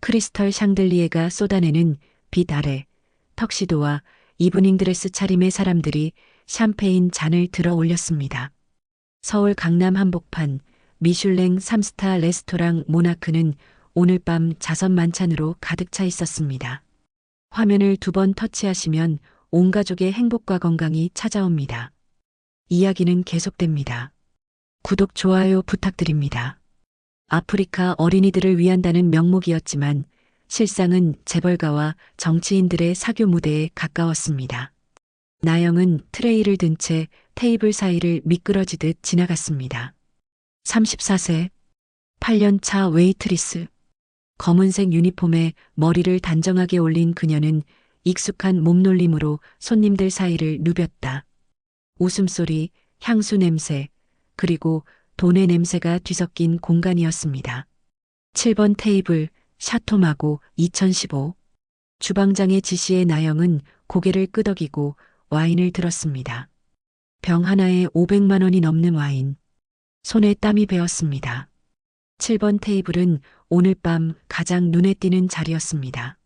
크리스털 샹들리에가 쏟아내는 빛 아래 턱시도와 이브닝 드레스 차림의 사람들이 샴페인 잔을 들어 올렸습니다. 서울 강남 한복판 미슐랭 3스타 레스토랑 모나크는 오늘 밤 자선 만찬으로 가득 차 있었습니다. 화면을 2번 터치하시면 온 가족의 행복과 건강이 찾아옵니다. 이야기는 계속됩니다. 구독, 좋아요 부탁드립니다. 아프리카 어린이들을 위한다는 명목이었지만 실상은 재벌가와 정치인들의 사교 무대에 가까웠습니다. 나영은 트레이를 든 채 테이블 사이를 미끄러지듯 지나갔습니다. 34세, 8년 차 웨이트리스. 검은색 유니폼에 머리를 단정하게 올린 그녀는 익숙한 몸놀림으로 손님들 사이를 누볐다. 웃음소리, 향수 냄새, 그리고 돈의 냄새가 뒤섞인 공간이었습니다. 7번 테이블, 샤토마고 2015. 주방장의 지시에 나영은 고개를 끄덕이고 와인을 들었습니다. 병 하나에 500만 원이 넘는 와인. 손에 땀이 배었습니다. 7번 테이블은 오늘 밤 가장 눈에 띄는 자리였습니다.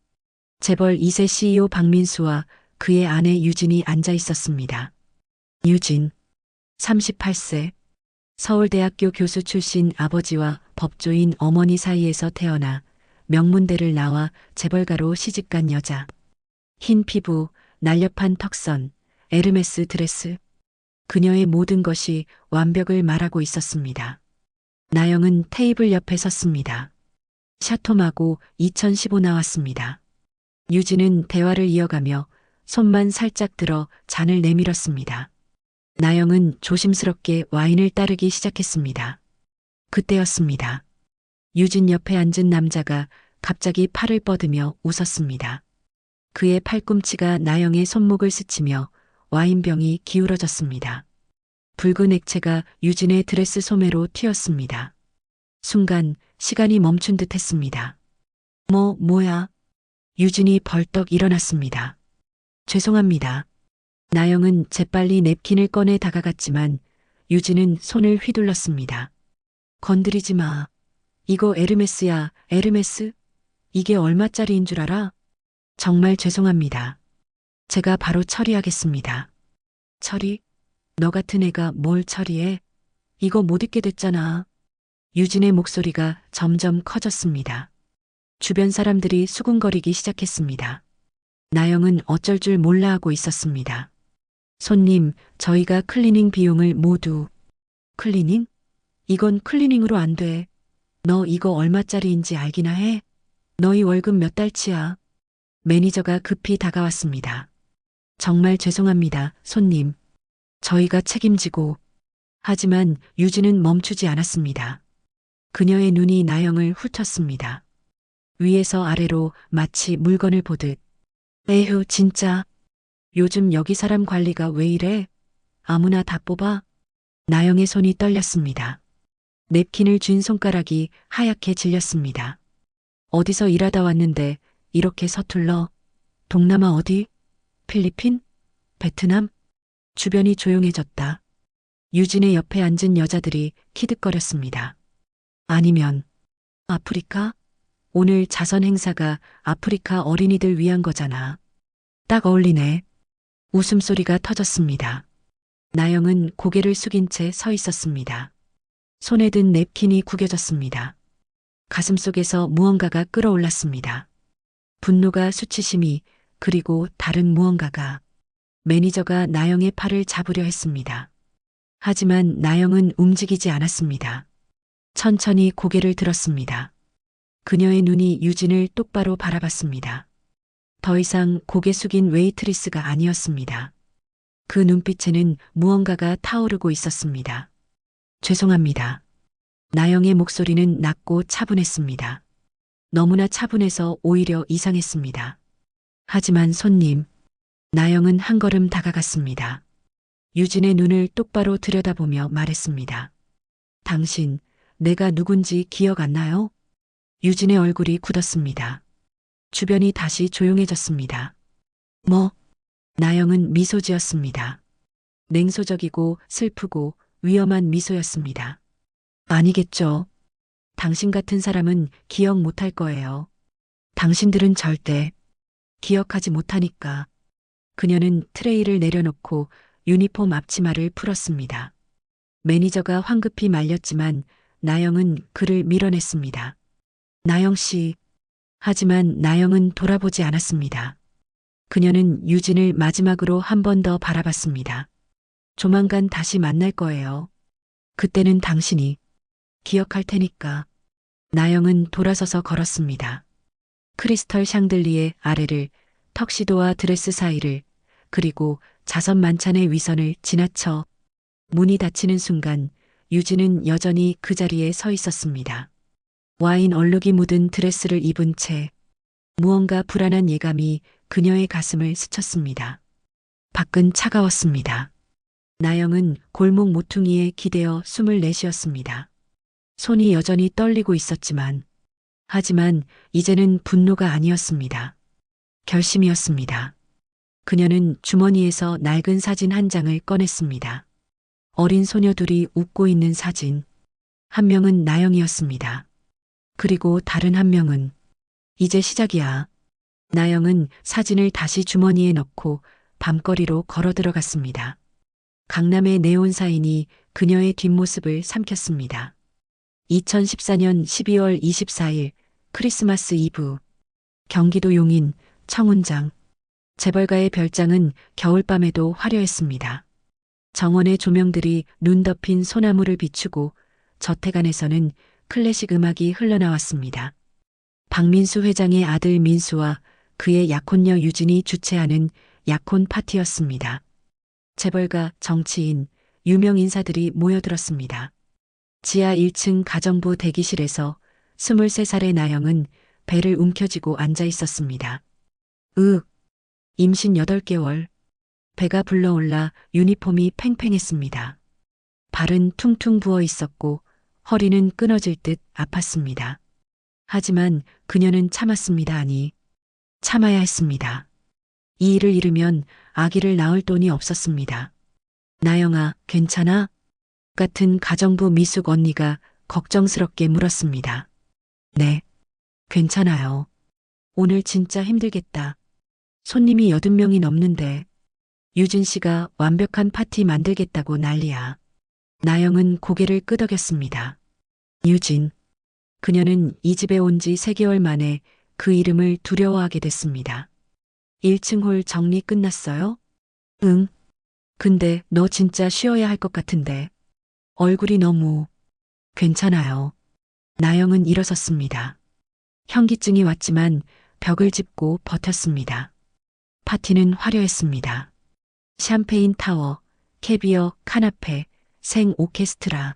재벌 2세 CEO 박민수와 그의 아내 유진이 앉아 있었습니다. 유진, 38세. 서울대학교 교수 출신 아버지와 법조인 어머니 사이에서 태어나 명문대를 나와 재벌가로 시집간 여자. 흰 피부, 날렵한 턱선, 에르메스 드레스. 그녀의 모든 것이 완벽을 말하고 있었습니다. 나영은 테이블 옆에 섰습니다. 샤토마고 2015 나왔습니다. 유진은 대화를 이어가며 손만 살짝 들어 잔을 내밀었습니다. 나영은 조심스럽게 와인을 따르기 시작했습니다. 그때였습니다. 유진 옆에 앉은 남자가 갑자기 팔을 뻗으며 웃었습니다. 그의 팔꿈치가 나영의 손목을 스치며 와인병이 기울어졌습니다. 붉은 액체가 유진의 드레스 소매로 튀었습니다. 순간 시간이 멈춘 듯 했습니다. 뭐야? 유진이 벌떡 일어났습니다. 죄송합니다. 나영은 재빨리 냅킨을 꺼내 다가갔지만 유진은 손을 휘둘렀습니다. 건드리지 마. 이거 에르메스야, 에르메스? 이게 얼마짜리인 줄 알아? 정말 죄송합니다. 제가 바로 처리하겠습니다. 처리? 너 같은 애가 뭘 처리해? 이거 못 입게 됐잖아. 유진의 목소리가 점점 커졌습니다. 주변 사람들이 수군거리기 시작했습니다. 나영은 어쩔 줄 몰라 하고 있었습니다. 손님, 저희가 클리닝 비용을 모두. 클리닝? 이건 클리닝으로 안 돼. 너 이거 얼마짜리인지 알기나 해? 너희 월급 몇 달치야? 매니저가 급히 다가왔습니다. 정말 죄송합니다, 손님. 저희가 책임지고. 하지만 유진은 멈추지 않았습니다. 그녀의 눈이 나영을 훑었습니다. 위에서 아래로 마치 물건을 보듯. 에휴, 진짜. 요즘 여기 사람 관리가 왜 이래? 아무나 다 뽑아? 나영의 손이 떨렸습니다. 냅킨을 쥔 손가락이 하얗게 질렸습니다. 어디서 일하다 왔는데 이렇게 서툴러? 동남아 어디? 필리핀? 베트남? 주변이 조용해졌다. 유진의 옆에 앉은 여자들이 키득거렸습니다. 아니면 아프리카? 오늘 자선 행사가 아프리카 어린이들 위한 거잖아. 딱 어울리네. 웃음소리가 터졌습니다. 나영은 고개를 숙인 채 서 있었습니다. 손에 든 냅킨이 구겨졌습니다. 가슴속에서 무언가가 끓어올랐습니다. 분노가 수치심이, 그리고 다른 무언가가. 매니저가 나영의 팔을 잡으려 했습니다. 하지만 나영은 움직이지 않았습니다. 천천히 고개를 들었습니다. 그녀의 눈이 유진을 똑바로 바라봤습니다. 더 이상 고개 숙인 웨이트리스가 아니었습니다. 그 눈빛에는 무언가가 타오르고 있었습니다. 죄송합니다. 나영의 목소리는 낮고 차분했습니다. 너무나 차분해서 오히려 이상했습니다. 하지만 손님. 나영은 한 걸음 다가갔습니다. 유진의 눈을 똑바로 들여다보며 말했습니다. 당신, 내가 누군지 기억 안 나요? 유진의 얼굴이 굳었습니다. 주변이 다시 조용해졌습니다. 뭐? 나영은 미소 지었습니다. 냉소적이고 슬프고 위험한 미소였습니다. 아니겠죠. 당신 같은 사람은 기억 못할 거예요. 당신들은 절대 기억하지 못하니까. 그녀는 트레이를 내려놓고 유니폼 앞치마를 풀었습니다. 매니저가 황급히 말렸지만 나영은 그를 밀어냈습니다. 나영 씨. 하지만 나영은 돌아보지 않았습니다. 그녀는 유진을 마지막으로 한 번 더 바라봤습니다. 조만간 다시 만날 거예요. 그때는 당신이 기억할 테니까. 나영은 돌아서서 걸었습니다. 크리스털 샹들리에 아래를, 턱시도와 드레스 사이를, 그리고 자선만찬의 위선을 지나쳐 문이 닫히는 순간 유진은 여전히 그 자리에 서 있었습니다. 와인 얼룩이 묻은 드레스를 입은 채 무언가 불안한 예감이 그녀의 가슴을 스쳤습니다. 밖은 차가웠습니다. 나영은 골목 모퉁이에 기대어 숨을 내쉬었습니다. 손이 여전히 떨리고 있었지만, 하지만 이제는 분노가 아니었습니다. 결심이었습니다. 그녀는 주머니에서 낡은 사진 한 장을 꺼냈습니다. 어린 소녀 둘이 웃고 있는 사진. 한 명은 나영이었습니다. 그리고 다른 한 명은 이제 시작이야. 나영은 사진을 다시 주머니에 넣고 밤거리로 걸어 들어갔습니다. 강남의 네온 사인이 그녀의 뒷모습을 삼켰습니다. 2014년 12월 24일 크리스마스 이브. 경기도 용인 청운장. 재벌가의 별장은 겨울밤에도 화려했습니다. 정원의 조명들이 눈 덮인 소나무를 비추고 저택 안에서는 클래식 음악이 흘러나왔습니다. 박민수 회장의 아들 민수와 그의 약혼녀 유진이 주최하는 약혼 파티였습니다. 재벌가, 정치인, 유명 인사들이 모여들었습니다. 지하 1층 가정부 대기실에서 23살의 나영은 배를 움켜쥐고 앉아 있었습니다. 임신 8개월. 배가 불러올라 유니폼이 팽팽했습니다. 발은 퉁퉁 부어 있었고 허리는 끊어질 듯 아팠습니다. 하지만 그녀는 참았습니다. 아니, 참아야 했습니다. 이 일을 잃으면 아기를 낳을 돈이 없었습니다. 나영아, 괜찮아? 같은 가정부 미숙 언니가 걱정스럽게 물었습니다. 네, 괜찮아요. 오늘 진짜 힘들겠다. 손님이 80명이 넘는데 유진 씨가 완벽한 파티 만들겠다고 난리야. 나영은 고개를 끄덕였습니다. 유진. 그녀는 이 집에 온 지 3개월 만에 그 이름을 두려워하게 됐습니다. 1층 홀 정리 끝났어요? 응. 근데 너 진짜 쉬어야 할 것 같은데. 얼굴이 너무... 괜찮아요. 나영은 일어섰습니다. 현기증이 왔지만 벽을 짚고 버텼습니다. 파티는 화려했습니다. 샴페인 타워, 캐비어, 카나페, 생 오케스트라.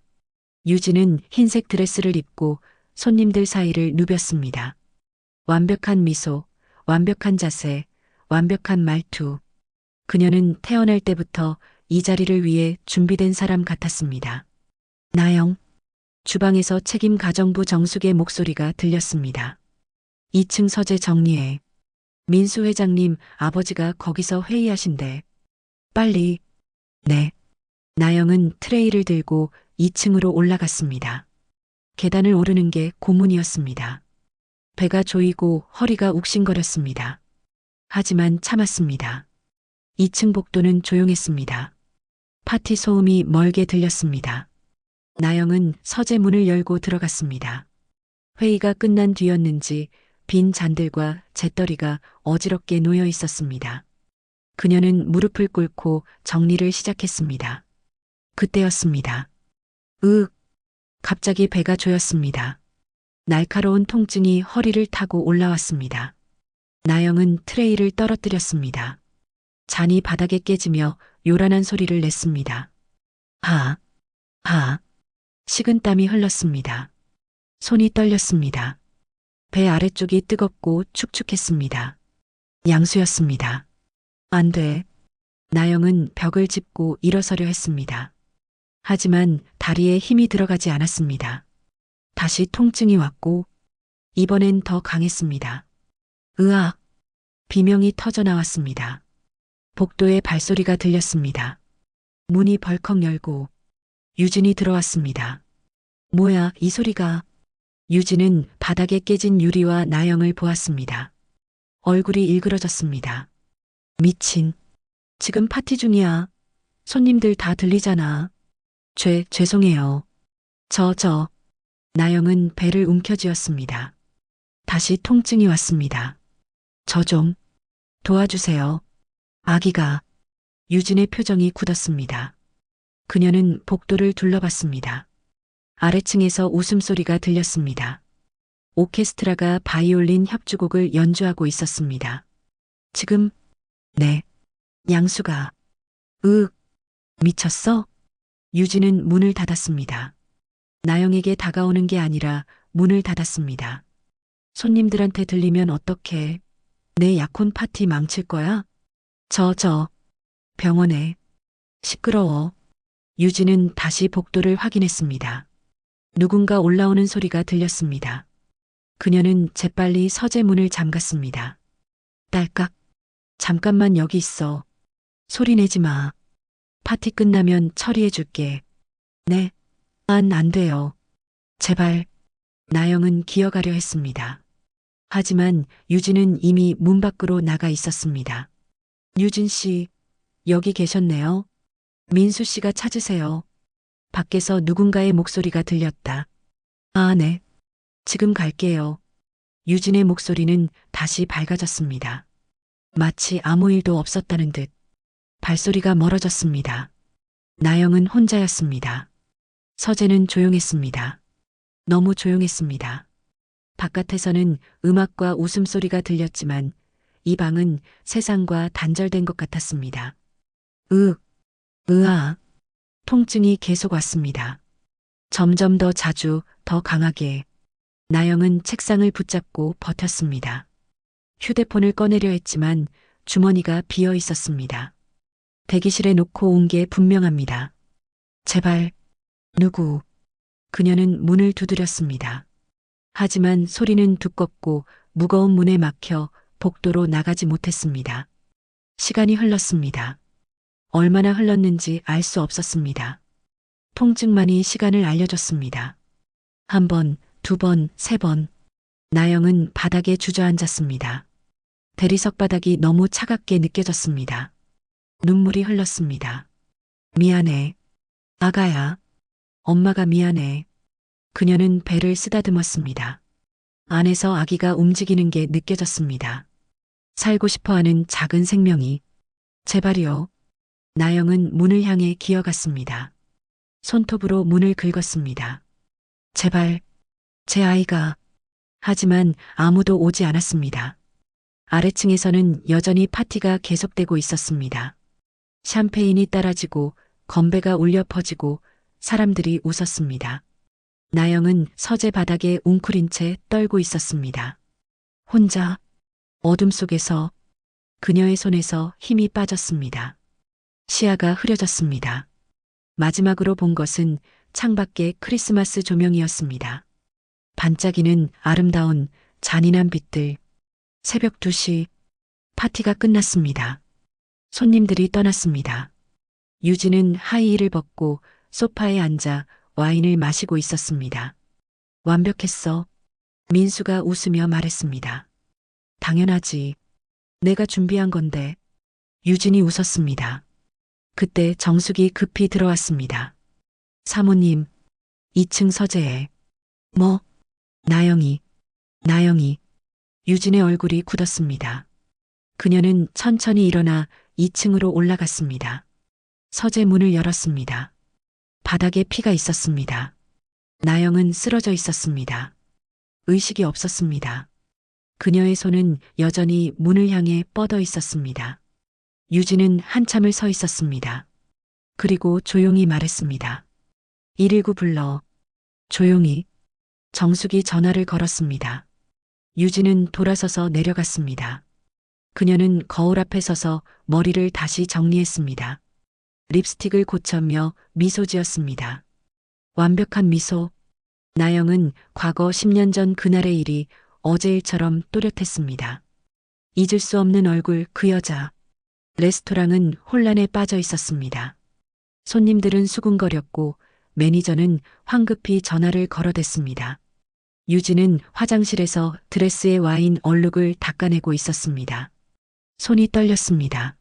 유진은 흰색 드레스를 입고 손님들 사이를 누볐습니다. 완벽한 미소, 완벽한 자세, 완벽한 말투. 그녀는 태어날 때부터 이 자리를 위해 준비된 사람 같았습니다. 나영. 주방에서 책임 가정부 정숙의 목소리가 들렸습니다. 2층 서재 정리해. 민수 회장님 아버지가 거기서 회의하신대. 빨리. 네. 나영은 트레이를 들고 2층으로 올라갔습니다. 계단을 오르는 게 고문이었습니다. 배가 조이고 허리가 욱신거렸습니다. 하지만 참았습니다. 2층 복도는 조용했습니다. 파티 소음이 멀게 들렸습니다. 나영은 서재 문을 열고 들어갔습니다. 회의가 끝난 뒤였는지 빈 잔들과 재떨이가 어지럽게 놓여 있었습니다. 그녀는 무릎을 꿇고 정리를 시작했습니다. 그때였습니다. 갑자기 배가 조였습니다. 날카로운 통증이 허리를 타고 올라왔습니다. 나영은 트레이를 떨어뜨렸습니다. 잔이 바닥에 깨지며 요란한 소리를 냈습니다. 식은땀이 흘렀습니다. 손이 떨렸습니다. 배 아래쪽이 뜨겁고 축축했습니다. 양수였습니다. 안 돼. 나영은 벽을 짚고 일어서려 했습니다. 하지만 다리에 힘이 들어가지 않았습니다. 다시 통증이 왔고 이번엔 더 강했습니다. 으악! 비명이 터져 나왔습니다. 복도에 발소리가 들렸습니다. 문이 벌컥 열고 유진이 들어왔습니다. 뭐야, 이 소리가. 유진은 바닥에 깨진 유리와 나영을 보았습니다. 얼굴이 일그러졌습니다. 미친. 지금 파티 중이야. 손님들 다 들리잖아. 죄송해요. 나영은 배를 움켜쥐었습니다. 다시 통증이 왔습니다. 저 좀 도와주세요. 아기가. 유진의 표정이 굳었습니다. 그녀는 복도를 둘러봤습니다. 아래층에서 웃음소리가 들렸습니다. 오케스트라가 바이올린 협주곡을 연주하고 있었습니다. 지금, 네. 양수가, 미쳤어? 유진은 문을 닫았습니다. 나영에게 다가오는 게 아니라 문을 닫았습니다. 손님들한테 들리면 어떡해? 내 약혼 파티 망칠 거야? 병원에. 시끄러워. 유진은 다시 복도를 확인했습니다. 누군가 올라오는 소리가 들렸습니다. 그녀는 재빨리 서재 문을 잠갔습니다. 딸깍. 잠깐만 여기 있어. 소리 내지 마. 파티 끝나면 처리해 줄게. 네. 안 돼요. 제발. 나영은 기어가려 했습니다. 하지만 유진은 이미 문 밖으로 나가 있었습니다. 유진 씨, 여기 계셨네요. 민수 씨가 찾으세요. 밖에서 누군가의 목소리가 들렸다. 아, 네. 지금 갈게요. 유진의 목소리는 다시 밝아졌습니다. 마치 아무 일도 없었다는 듯. 발소리가 멀어졌습니다. 나영은 혼자였습니다. 서재는 조용했습니다. 너무 조용했습니다. 바깥에서는 음악과 웃음소리가 들렸지만 이 방은 세상과 단절된 것 같았습니다. 으아. 통증이 계속 왔습니다. 점점 더 자주, 더 강하게. 나영은 책상을 붙잡고 버텼습니다. 휴대폰을 꺼내려 했지만 주머니가 비어 있었습니다. 대기실에 놓고 온 게 분명합니다. 제발, 누구? 그녀는 문을 두드렸습니다. 하지만 소리는 두껍고 무거운 문에 막혀 복도로 나가지 못했습니다. 시간이 흘렀습니다. 얼마나 흘렀는지 알 수 없었습니다. 통증만이 시간을 알려줬습니다. 한 번, 두 번, 세 번. 나영은 바닥에 주저앉았습니다. 대리석 바닥이 너무 차갑게 느껴졌습니다. 눈물이 흘렀습니다. 미안해. 아가야. 엄마가 미안해. 그녀는 배를 쓰다듬었습니다. 안에서 아기가 움직이는 게 느껴졌습니다. 살고 싶어하는 작은 생명이. 제발이요. 나영은 문을 향해 기어갔습니다. 손톱으로 문을 긁었습니다. 제발, 제 아이가. 하지만 아무도 오지 않았습니다. 아래층에서는 여전히 파티가 계속되고 있었습니다. 샴페인이 따라지고 건배가 울려 퍼지고 사람들이 웃었습니다. 나영은 서재 바닥에 웅크린 채 떨고 있었습니다. 혼자 어둠 속에서 그녀의 손에서 힘이 빠졌습니다. 시야가 흐려졌습니다. 마지막으로 본 것은 창밖의 크리스마스 조명이었습니다. 반짝이는 아름다운 잔인한 빛들. 새벽 2시 파티가 끝났습니다. 손님들이 떠났습니다. 유진은 하이힐을 벗고 소파에 앉아 와인을 마시고 있었습니다. 완벽했어. 민수가 웃으며 말했습니다. 당연하지. 내가 준비한 건데. 유진이 웃었습니다. 그때 정숙이 급히 들어왔습니다. 사모님, 2층 서재에. 뭐? 나영이. 유진의 얼굴이 굳었습니다. 그녀는 천천히 일어나 2층으로 올라갔습니다. 서재 문을 열었습니다. 바닥에 피가 있었습니다. 나영은 쓰러져 있었습니다. 의식이 없었습니다. 그녀의 손은 여전히 문을 향해 뻗어 있었습니다. 유진은 한참을 서 있었습니다. 그리고 조용히 말했습니다. 119 불러. 조용히. 정숙이 전화를 걸었습니다. 유진은 돌아서서 내려갔습니다. 그녀는 거울 앞에 서서 머리를 다시 정리했습니다. 립스틱을 고쳤며 미소 지었습니다. 완벽한 미소. 나영은 과거 10년 전 그날의 일이 어제 일처럼 또렷했습니다. 잊을 수 없는 얼굴 그 여자. 레스토랑은 혼란에 빠져 있었습니다. 손님들은 수군거렸고 매니저는 황급히 전화를 걸어댔습니다. 유진은 화장실에서 드레스에 와인 얼룩을 닦아내고 있었습니다. 손이 떨렸습니다.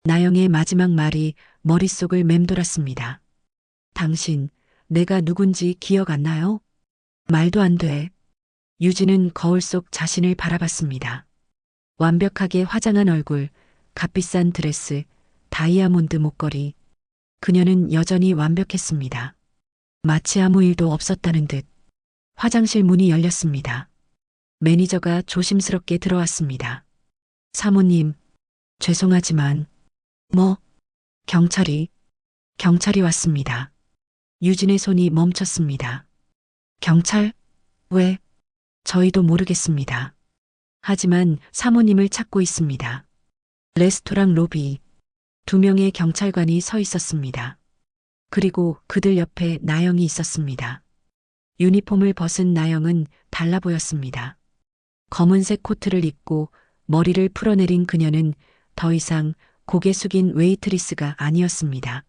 나영의 마지막 말이 머릿속을 맴돌았습니다. 당신, 내가 누군지 기억 안 나요? 말도 안 돼. 유진은 거울 속 자신을 바라봤습니다. 완벽하게 화장한 얼굴, 값비싼 드레스, 다이아몬드 목걸이. 그녀는 여전히 완벽했습니다. 마치 아무 일도 없었다는 듯. 화장실 문이 열렸습니다. 매니저가 조심스럽게 들어왔습니다. 사모님, 죄송하지만, 뭐, 경찰이 왔습니다. 유진의 손이 멈췄습니다. 경찰? 왜? 저희도 모르겠습니다. 하지만 사모님을 찾고 있습니다. 레스토랑 로비. 2명의 경찰관이 서 있었습니다. 그리고 그들 옆에 나영이 있었습니다. 유니폼을 벗은 나영은 달라 보였습니다. 검은색 코트를 입고 머리를 풀어내린 그녀는 더 이상 고개 숙인 웨이트리스가 아니었습니다.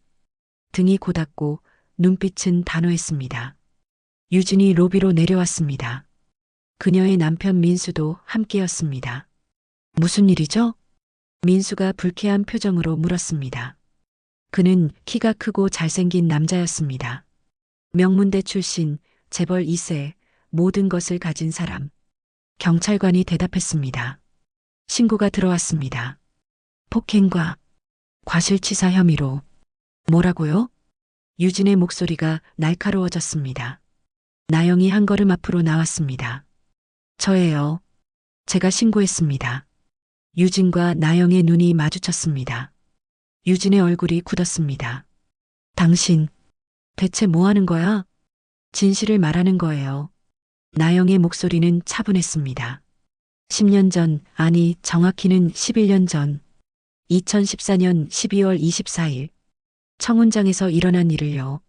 등이 고닫고 눈빛은 단호했습니다. 유진이 로비로 내려왔습니다. 그녀의 남편 민수도 함께였습니다. 무슨 일이죠? 민수가 불쾌한 표정으로 물었습니다. 그는 키가 크고 잘생긴 남자였습니다. 명문대 출신, 재벌 2세, 모든 것을 가진 사람. 경찰관이 대답했습니다. 신고가 들어왔습니다. 폭행과 과실치사 혐의로. 뭐라고요? 유진의 목소리가 날카로워졌습니다. 나영이 한 걸음 앞으로 나왔습니다. 저예요. 제가 신고했습니다. 유진과 나영의 눈이 마주쳤습니다. 유진의 얼굴이 굳었습니다. 당신, 대체 뭐 하는 거야? 진실을 말하는 거예요. 나영의 목소리는 차분했습니다. 10년 전, 아니 정확히는 11년 전, 2014년 12월 24일, 청운장에서 일어난 일을요.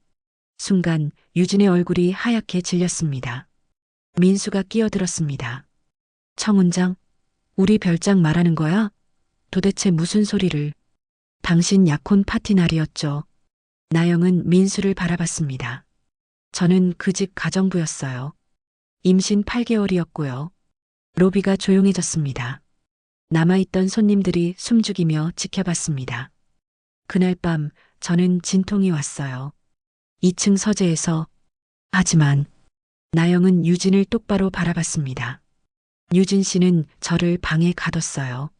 순간 유진의 얼굴이 하얗게 질렸습니다. 민수가 끼어들었습니다. 청운장? 우리 별장 말하는 거야? 도대체 무슨 소리를? 당신 약혼 파티 날이었죠. 나영은 민수를 바라봤습니다. 저는 그 집 가정부였어요. 임신 8개월이었고요. 로비가 조용해졌습니다. 남아있던 손님들이 숨죽이며 지켜봤습니다. 그날 밤 저는 진통이 왔어요. 2층 서재에서. 하지만 나영은 유진을 똑바로 바라봤습니다. 유진 씨는 저를 방에 가뒀어요.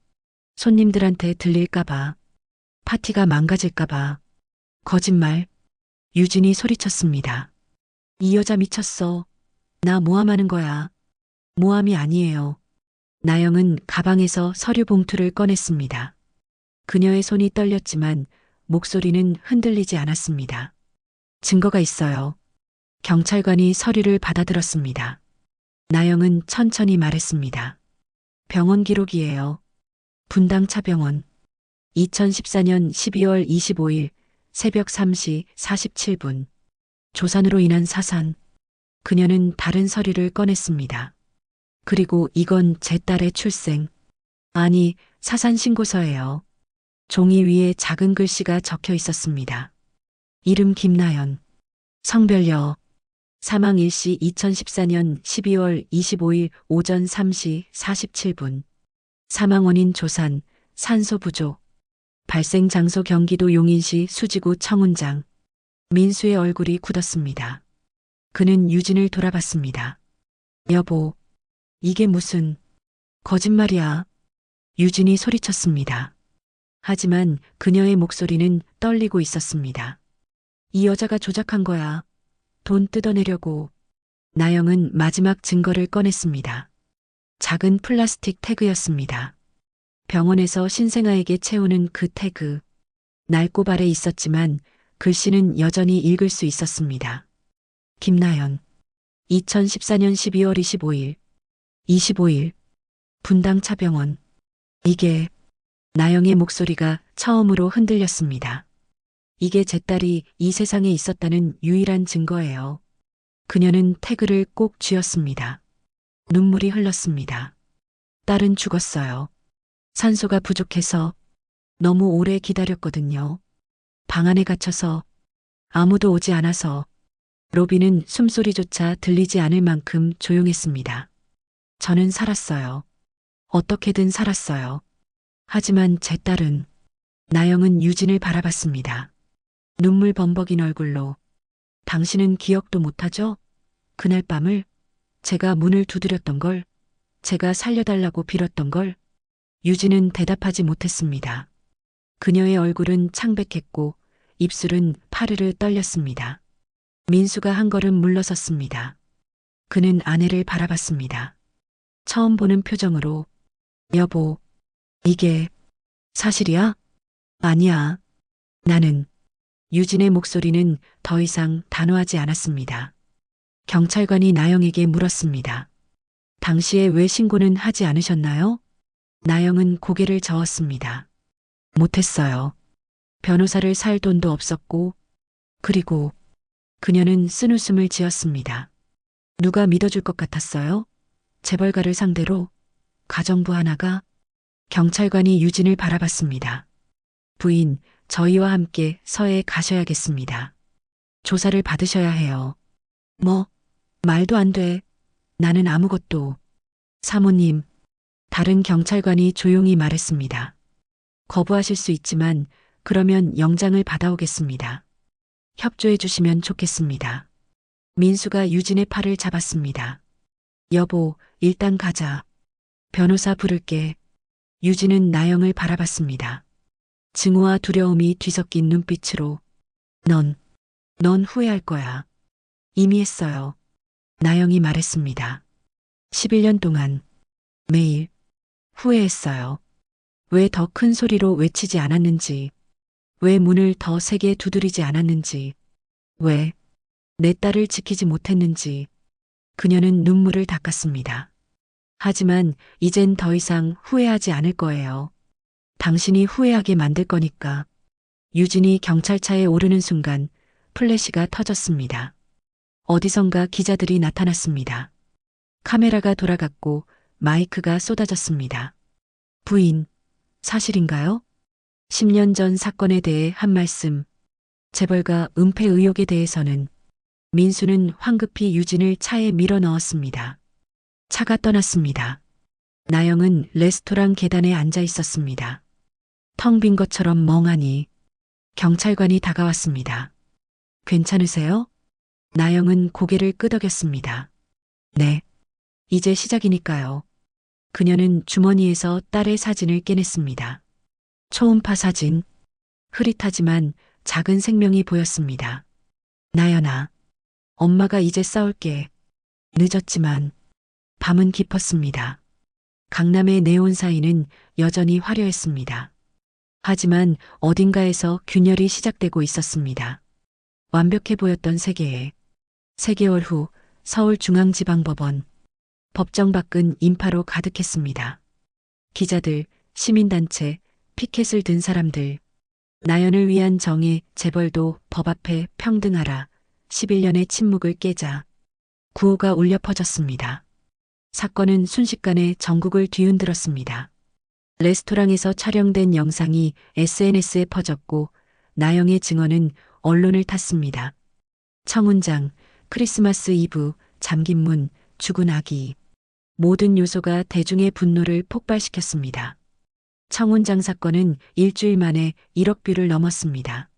손님들한테 들릴까봐. 파티가 망가질까봐. 거짓말. 유진이 소리쳤습니다. 이 여자 미쳤어. 나 모함하는 거야. 모함이 아니에요. 나영은 가방에서 서류 봉투를 꺼냈습니다. 그녀의 손이 떨렸지만 목소리는 흔들리지 않았습니다. 증거가 있어요. 경찰관이 서류를 받아들었습니다. 나영은 천천히 말했습니다. 병원 기록이에요. 분당차 병원. 2014년 12월 25일 새벽 3시 47분. 조산으로 인한 사산. 그녀는 다른 서류를 꺼냈습니다. 그리고 이건 제 딸의 출생. 아니, 사산 신고서예요. 종이 위에 작은 글씨가 적혀 있었습니다. 이름 김나연. 성별여. 사망 일시 2014년 12월 25일 오전 3시 47분. 사망 원인 조산, 산소 부족. 발생 장소 경기도 용인시 수지구 청운장. 민수의 얼굴이 굳었습니다. 그는 유진을 돌아봤습니다. 여보, 이게 무슨 거짓말이야. 유진이 소리쳤습니다. 하지만 그녀의 목소리는 떨리고 있었습니다. 이 여자가 조작한 거야. 돈 뜯어내려고. 나영은 마지막 증거를 꺼냈습니다. 작은 플라스틱 태그였습니다. 병원에서 신생아에게 채우는 그 태그. 낡고 발에 있었지만 글씨는 여전히 읽을 수 있었습니다. 김나연. 2014년 12월 25일. 분당차 병원. 이게. 나영의 목소리가 처음으로 흔들렸습니다. 이게 제 딸이 이 세상에 있었다는 유일한 증거예요. 그녀는 태그를 꼭 쥐었습니다. 눈물이 흘렀습니다. 딸은 죽었어요. 산소가 부족해서 너무 오래 기다렸거든요. 방 안에 갇혀서 아무도 오지 않아서 로비는 숨소리조차 들리지 않을 만큼 조용했습니다. 저는 살았어요. 어떻게든 살았어요. 하지만 제 딸은, 나영은 유진을 바라봤습니다. 눈물 범벅인 얼굴로. 당신은 기억도 못하죠? 그날 밤을, 제가 문을 두드렸던 걸, 제가 살려달라고 빌었던 걸. 유진은 대답하지 못했습니다. 그녀의 얼굴은 창백했고 입술은 파르르 떨렸습니다. 민수가 한 걸음 물러섰습니다. 그는 아내를 바라봤습니다. 처음 보는 표정으로, 여보, 이게 사실이야? 아니야. 나는. 유진의 목소리는 더 이상 단호하지 않았습니다. 경찰관이 나영에게 물었습니다. 당시에 왜 신고는 하지 않으셨나요? 나영은 고개를 저었습니다. 못했어요. 변호사를 살 돈도 없었고, 그리고 그녀는 쓴웃음을 지었습니다. 누가 믿어줄 것 같았어요? 재벌가를 상대로 가정부 하나가. 경찰관이 유진을 바라봤습니다. 부인, 저희와 함께 서해에 가셔야겠습니다. 조사를 받으셔야 해요. 뭐? 말도 안 돼. 나는 아무것도. 사모님, 다른 경찰관이 조용히 말했습니다. 거부하실 수 있지만 그러면 영장을 받아오겠습니다. 협조해 주시면 좋겠습니다. 민수가 유진의 팔을 잡았습니다. 여보, 일단 가자. 변호사 부를게. 유진은 나영을 바라봤습니다. 증오와 두려움이 뒤섞인 눈빛으로. 넌 후회할 거야. 이미 했어요. 나영이 말했습니다. 11년 동안 매일 후회했어요. 왜 더 큰 소리로 외치지 않았는지, 왜 문을 더 세게 두드리지 않았는지, 왜 내 딸을 지키지 못했는지. 그녀는 눈물을 닦았습니다. 하지만 이젠 더 이상 후회하지 않을 거예요. 당신이 후회하게 만들 거니까. 유진이 경찰차에 오르는 순간 플래시가 터졌습니다. 어디선가 기자들이 나타났습니다. 카메라가 돌아갔고 마이크가 쏟아졌습니다. 부인, 사실인가요? 10년 전 사건에 대해 한 말씀. 재벌가 은폐 의혹에 대해서는. 민수는 황급히 유진을 차에 밀어 넣었습니다. 차가 떠났습니다. 나영은 레스토랑 계단에 앉아 있었습니다. 텅 빈 것처럼 멍하니. 경찰관이 다가왔습니다. 괜찮으세요? 나영은 고개를 끄덕였습니다. 네. 이제 시작이니까요. 그녀는 주머니에서 딸의 사진을 깨냈습니다. 초음파 사진. 흐릿하지만 작은 생명이 보였습니다. 나연아, 엄마가 이제 싸울게. 늦었지만 밤은 깊었습니다. 강남의 네온 사인은 여전히 화려했습니다. 하지만 어딘가에서 균열이 시작되고 있었습니다. 완벽해 보였던 세계에. 3개월 후 서울중앙지방법원. 법정 밖은 인파로 가득했습니다. 기자들, 시민단체, 피켓을 든 사람들. 나연을 위한 정의, 재벌도 법 앞에 평등하라. 11년의 침묵을 깨자. 구호가 울려 퍼졌습니다. 사건은 순식간에 전국을 뒤흔들었습니다. 레스토랑에서 촬영된 영상이 SNS에 퍼졌고 나영의 증언은 언론을 탔습니다. 청운장, 크리스마스 이브, 잠긴 문, 죽은 아기. 모든 요소가 대중의 분노를 폭발시켰습니다. 청운장 사건은 일주일 만에 1억 뷰를 넘었습니다.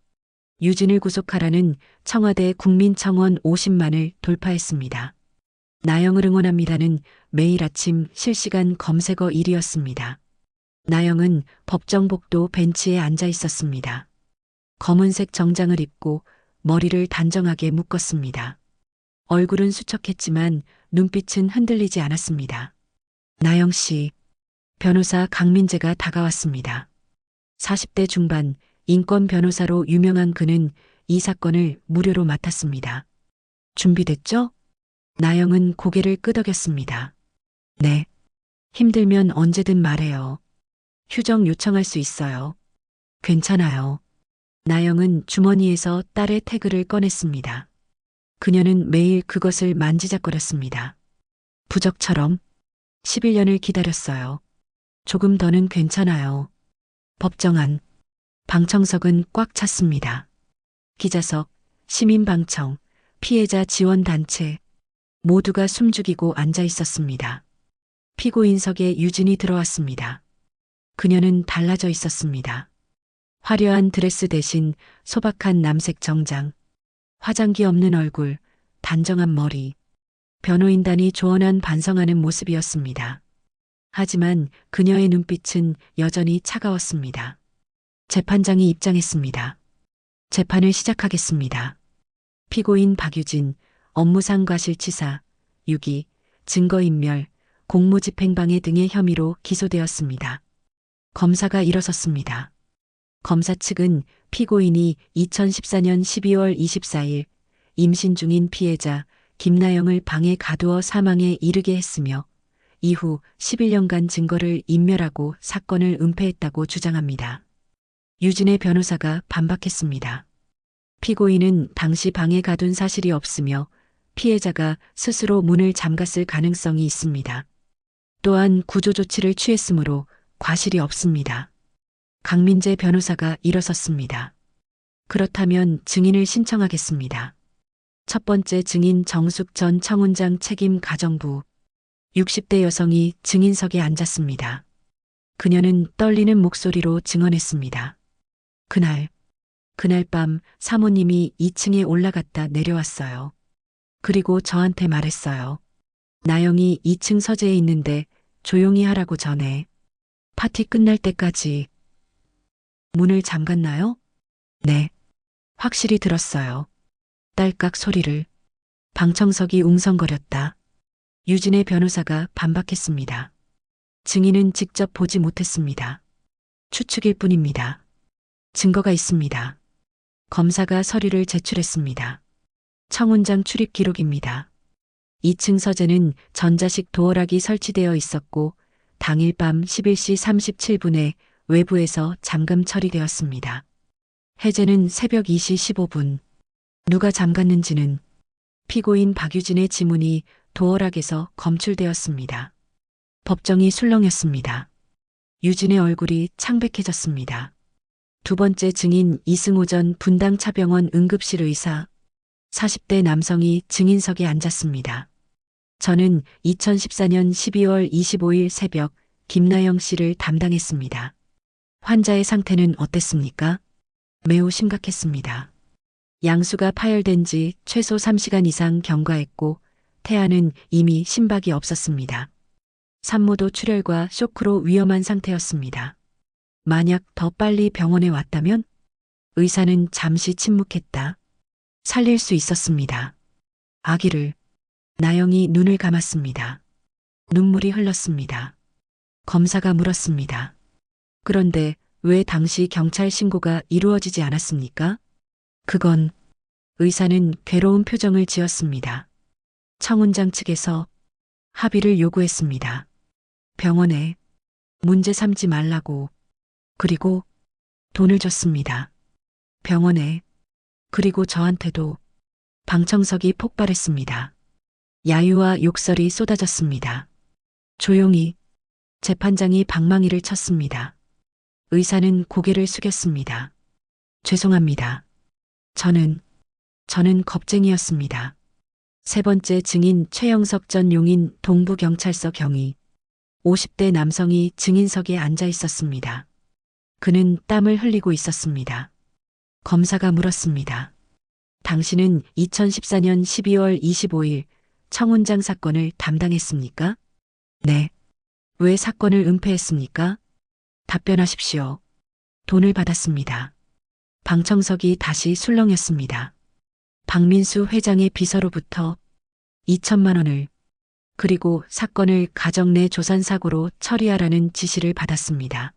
유진을 구속하라는 청와대 국민청원 50만을 돌파했습니다. 나영을 응원합니다는 매일 아침 실시간 검색어 1위였습니다. 나영은 법정복도 벤치에 앉아 있었습니다. 검은색 정장을 입고 머리를 단정하게 묶었습니다. 얼굴은 수척했지만 눈빛은 흔들리지 않았습니다. 나영 씨, 변호사 강민재가 다가왔습니다. 40대 중반 인권 변호사로 유명한 그는 이 사건을 무료로 맡았습니다. 준비됐죠? 나영은 고개를 끄덕였습니다. 네. 힘들면 언제든 말해요. 휴정 요청할 수 있어요. 괜찮아요. 나영은 주머니에서 딸의 태그를 꺼냈습니다. 그녀는 매일 그것을 만지작거렸습니다. 부적처럼 11년을 기다렸어요. 조금 더는 괜찮아요. 법정안. 방청석은 꽉 찼습니다. 기자석, 시민방청, 피해자 지원단체 모두가 숨죽이고 앉아 있었습니다. 피고인석에 유진이 들어왔습니다. 그녀는 달라져 있었습니다. 화려한 드레스 대신 소박한 남색 정장, 화장기 없는 얼굴, 단정한 머리, 변호인단이 조언한 반성하는 모습이었습니다. 하지만 그녀의 눈빛은 여전히 차가웠습니다. 재판장이 입장했습니다. 재판을 시작하겠습니다. 피고인 박유진, 업무상 과실치사, 유기, 증거인멸, 공무집행방해 등의 혐의로 기소되었습니다. 검사가 일어섰습니다. 검사 측은 피고인이 2014년 12월 24일 임신 중인 피해자 김나영을 방에 가두어 사망에 이르게 했으며 이후 11년간 증거를 인멸하고 사건을 은폐했다고 주장합니다. 유진의 변호사가 반박했습니다. 피고인은 당시 방에 가둔 사실이 없으며 피해자가 스스로 문을 잠갔을 가능성이 있습니다. 또한 구조조치를 취했으므로 과실이 없습니다. 강민재 변호사가 일어섰습니다. 그렇다면 증인을 신청하겠습니다. 첫 번째 증인 정숙 전 청운장 책임 가정부 60대 여성이 증인석에 앉았습니다. 그녀는 떨리는 목소리로 증언했습니다. 그날 밤 사모님이 2층에 올라갔다 내려왔어요. 그리고 저한테 말했어요. 나영이 2층 서재에 있는데 조용히 하라고 전해. 파티 끝날 때까지. 문을 잠갔나요? 네. 확실히 들었어요. 딸깍 소리를. 방청석이 웅성거렸다. 유진의 변호사가 반박했습니다. 증인은 직접 보지 못했습니다. 추측일 뿐입니다. 증거가 있습니다. 검사가 서류를 제출했습니다. 청운장 출입 기록입니다. 2층 서재는 전자식 도어락이 설치되어 있었고 당일 밤 11시 37분에 외부에서 잠금 처리되었습니다. 해제는 새벽 2시 15분. 누가 잠갔는지는 피고인 박유진의 지문이 도어락에서 검출되었습니다. 법정이 술렁였습니다. 유진의 얼굴이 창백해졌습니다. 두 번째 증인 이승호 전 분당차병원 응급실 의사 40대 남성이 증인석에 앉았습니다. 저는 2014년 12월 25일 새벽 김나영 씨를 담당했습니다. 환자의 상태는 어땠습니까? 매우 심각했습니다. 양수가 파열된 지 최소 3시간 이상 경과했고 태아는 이미 심박이 없었습니다. 산모도 출혈과 쇼크로 위험한 상태였습니다. 만약 더 빨리 병원에 왔다면? 의사는 잠시 침묵했다. 살릴 수 있었습니다. 아기를. 나영이 눈을 감았습니다. 눈물이 흘렀습니다. 검사가 물었습니다. 그런데 왜 당시 경찰 신고가 이루어지지 않았습니까? 그건 의사는 괴로운 표정을 지었습니다. 청운장 측에서 합의를 요구했습니다. 병원에 문제 삼지 말라고. 그리고 돈을 줬습니다. 병원에. 그리고 저한테도. 방청석이 폭발했습니다. 야유와 욕설이 쏟아졌습니다. 조용히. 재판장이 방망이를 쳤습니다. 의사는 고개를 숙였습니다. 죄송합니다. 저는 겁쟁이였습니다. 세 번째 증인 최영석 전 용인 동부경찰서 경위 50대 남성이 증인석에 앉아 있었습니다. 그는 땀을 흘리고 있었습니다. 검사가 물었습니다. 당신은 2014년 12월 25일 청운장 사건을 담당했습니까? 네. 왜 사건을 은폐했습니까? 답변하십시오. 돈을 받았습니다. 방청석이 다시 술렁였습니다. 박민수 회장의 비서로부터 2천만 원을 그리고 사건을 가정 내 조산사고로 처리하라는 지시를 받았습니다.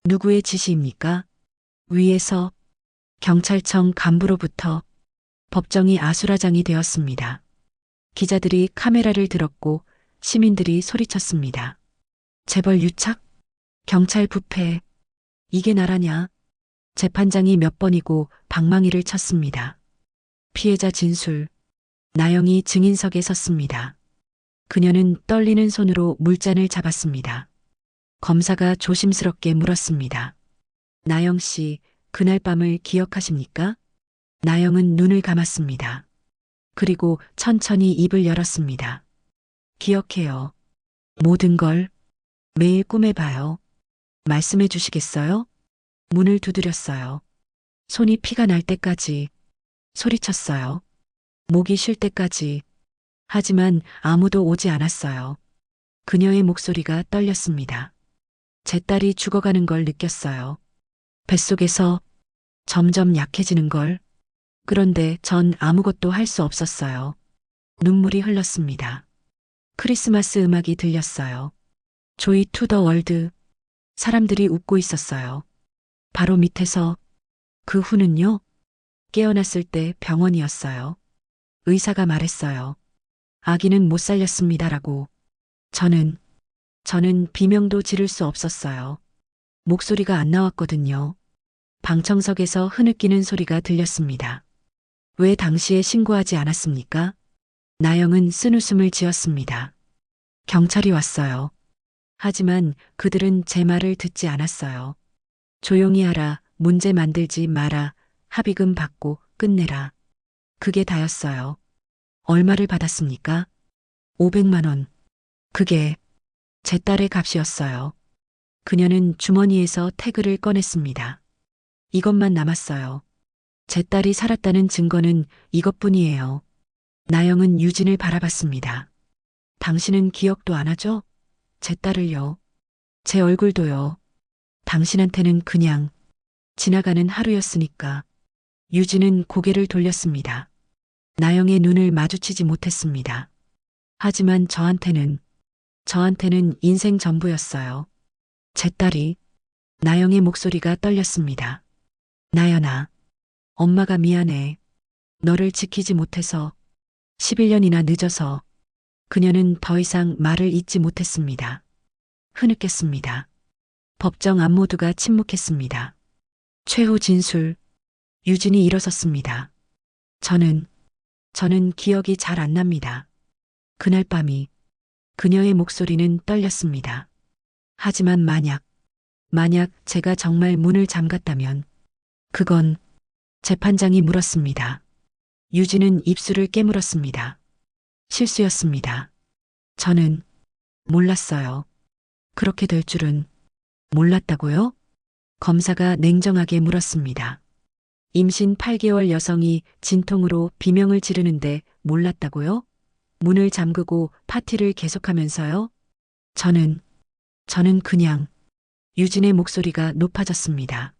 누구의 지시입니까? 위에서 경찰청 간부로부터. 법정이 아수라장이 되었습니다. 기자들이 카메라를 들었고 시민들이 소리쳤습니다. 재벌 유착? 경찰 부패. 이게 나라냐? 재판장이 몇 번이고 방망이를 쳤습니다. 피해자 진술. 나영이 증인석에 섰습니다. 그녀는 떨리는 손으로 물잔을 잡았습니다. 검사가 조심스럽게 물었습니다. 나영 씨, 그날 밤을 기억하십니까? 나영은 눈을 감았습니다. 그리고 천천히 입을 열었습니다. 기억해요. 모든 걸 매일 꿈에 봐요. 말씀해 주시겠어요? 문을 두드렸어요. 손이 피가 날 때까지 소리쳤어요. 목이 쉴 때까지. 하지만 아무도 오지 않았어요. 그녀의 목소리가 떨렸습니다. 제 딸이 죽어가는 걸 느꼈어요. 뱃속에서 점점 약해지는 걸. 그런데 전 아무것도 할 수 없었어요. 눈물이 흘렀습니다. 크리스마스 음악이 들렸어요. 조이 투 더 월드. 사람들이 웃고 있었어요. 바로 밑에서 그 후는요? 깨어났을 때 병원이었어요. 의사가 말했어요. 아기는 못 살렸습니다라고. 저는 비명도 지를 수 없었어요. 목소리가 안 나왔거든요. 방청석에서 흐느끼는 소리가 들렸습니다. 왜 당시에 신고하지 않았습니까? 나영은 쓴웃음을 지었습니다. 경찰이 왔어요. 하지만 그들은 제 말을 듣지 않았어요. 조용히 하라, 문제 만들지 마라, 합의금 받고 끝내라. 그게 다였어요. 얼마를 받았습니까? 500만 원. 그게 제 딸의 값이었어요. 그녀는 주머니에서 태그를 꺼냈습니다. 이것만 남았어요. 제 딸이 살았다는 증거는 이것뿐이에요. 나영은 유진을 바라봤습니다. 당신은 기억도 안 하죠? 제 딸을요. 제 얼굴도요. 당신한테는 그냥 지나가는 하루였으니까. 유진은 고개를 돌렸습니다. 나영의 눈을 마주치지 못했습니다. 하지만 저한테는 인생 전부였어요. 제 딸이. 나영의 목소리가 떨렸습니다. 나연아, 엄마가 미안해. 너를 지키지 못해서 11년이나 늦어서. 그녀는 더 이상 말을 잇지 못했습니다. 흐느꼈습니다. 법정 앞 모두가 침묵했습니다. 최후 진술. 유진이 일어섰습니다. 저는 기억이 잘 안 납니다. 그날 밤이. 그녀의 목소리는 떨렸습니다. 하지만 만약 제가 정말 문을 잠갔다면 그건. 재판장이 물었습니다. 유진은 입술을 깨물었습니다. 실수였습니다. 저는 몰랐어요. 그렇게 될 줄은. 몰랐다고요? 검사가 냉정하게 물었습니다. 임신 8개월 여성이 진통으로 비명을 지르는데 몰랐다고요? 문을 잠그고 파티를 계속하면서요? 저는 그냥. 유진의 목소리가 높아졌습니다.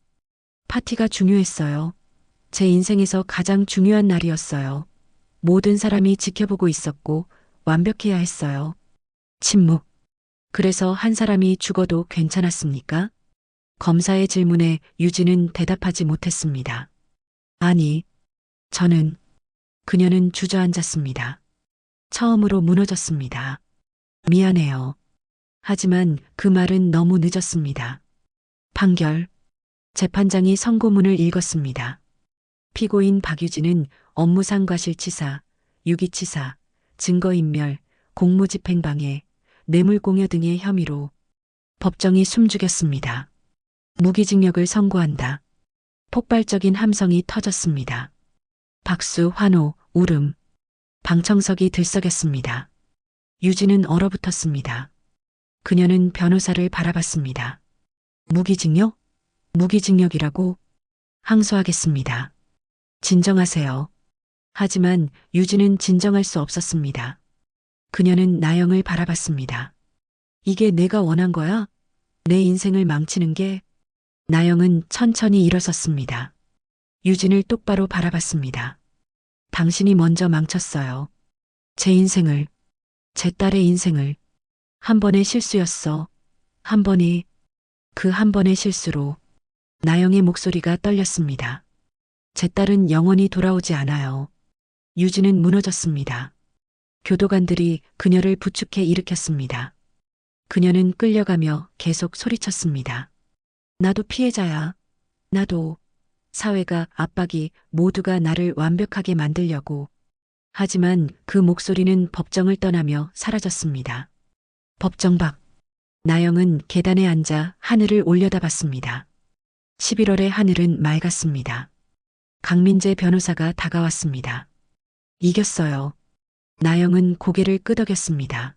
파티가 중요했어요. 제 인생에서 가장 중요한 날이었어요. 모든 사람이 지켜보고 있었고 완벽해야 했어요. 침묵. 그래서 한 사람이 죽어도 괜찮았습니까? 검사의 질문에 유진은 대답하지 못했습니다. 아니, 그녀는 주저앉았습니다. 처음으로 무너졌습니다. 미안해요. 하지만 그 말은 너무 늦었습니다. 판결. 재판장이 선고문을 읽었습니다. 피고인 박유진은 업무상 과실치사, 유기치사, 증거인멸, 공무집행방해, 뇌물공여 등의 혐의로. 법정이 숨죽였습니다. 무기징역을 선고한다. 폭발적인 함성이 터졌습니다. 박수, 환호, 울음. 방청석이 들썩였습니다. 유진은 얼어붙었습니다. 그녀는 변호사를 바라봤습니다. 무기징역? 무기징역이라고? 항소하겠습니다. 진정하세요. 하지만 유진은 진정할 수 없었습니다. 그녀는 나영을 바라봤습니다. 이게 내가 원한 거야? 내 인생을 망치는 게? 나영은 천천히 일어섰습니다. 유진을 똑바로 바라봤습니다. 당신이 먼저 망쳤어요. 제 인생을, 제 딸의 인생을. 한 번의 실수였어. 한 번이. 그 한 번의 실수로. 나영의 목소리가 떨렸습니다. 제 딸은 영원히 돌아오지 않아요. 유진은 무너졌습니다. 교도관들이 그녀를 부축해 일으켰습니다. 그녀는 끌려가며 계속 소리쳤습니다. 나도 피해자야. 나도. 사회가, 압박이, 모두가 나를 완벽하게 만들려고. 하지만 그 목소리는 법정을 떠나며 사라졌습니다. 법정 밖. 나영은 계단에 앉아 하늘을 올려다봤습니다. 11월의 하늘은 맑았습니다. 강민재 변호사가 다가왔습니다. 이겼어요. 나영은 고개를 끄덕였습니다.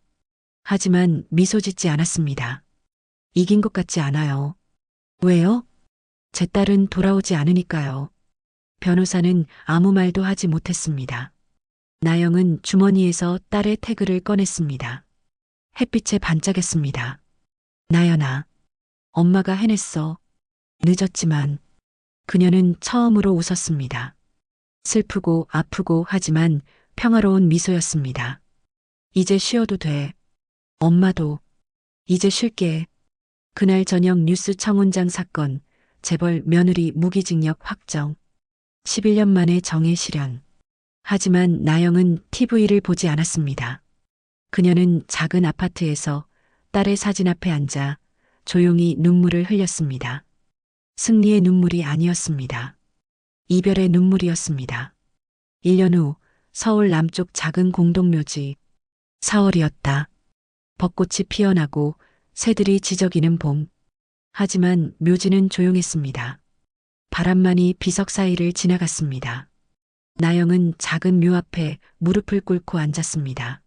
하지만 미소 짓지 않았습니다. 이긴 것 같지 않아요. 왜요? 제 딸은 돌아오지 않으니까요. 변호사는 아무 말도 하지 못했습니다. 나영은 주머니에서 딸의 태그를 꺼냈습니다. 햇빛에 반짝였습니다. 나연아, 엄마가 해냈어. 늦었지만 그녀는 처음으로 웃었습니다. 슬프고 아프고 하지만 평화로운 미소였습니다. 이제 쉬어도 돼. 엄마도 이제 쉴게. 그날 저녁 뉴스 청운장 사건, 재벌 며느리 무기징역 확정. 11년 만에 정의 실현. 하지만 나영은 TV를 보지 않았습니다. 그녀는 작은 아파트에서 딸의 사진 앞에 앉아 조용히 눈물을 흘렸습니다. 승리의 눈물이 아니었습니다. 이별의 눈물이었습니다. 1년 후 서울 남쪽 작은 공동묘지. 4월이었다. 벚꽃이 피어나고 새들이 지저귀는 봄. 하지만 묘지는 조용했습니다. 바람만이 비석 사이를 지나갔습니다. 나영은 작은 묘 앞에 무릎을 꿇고 앉았습니다.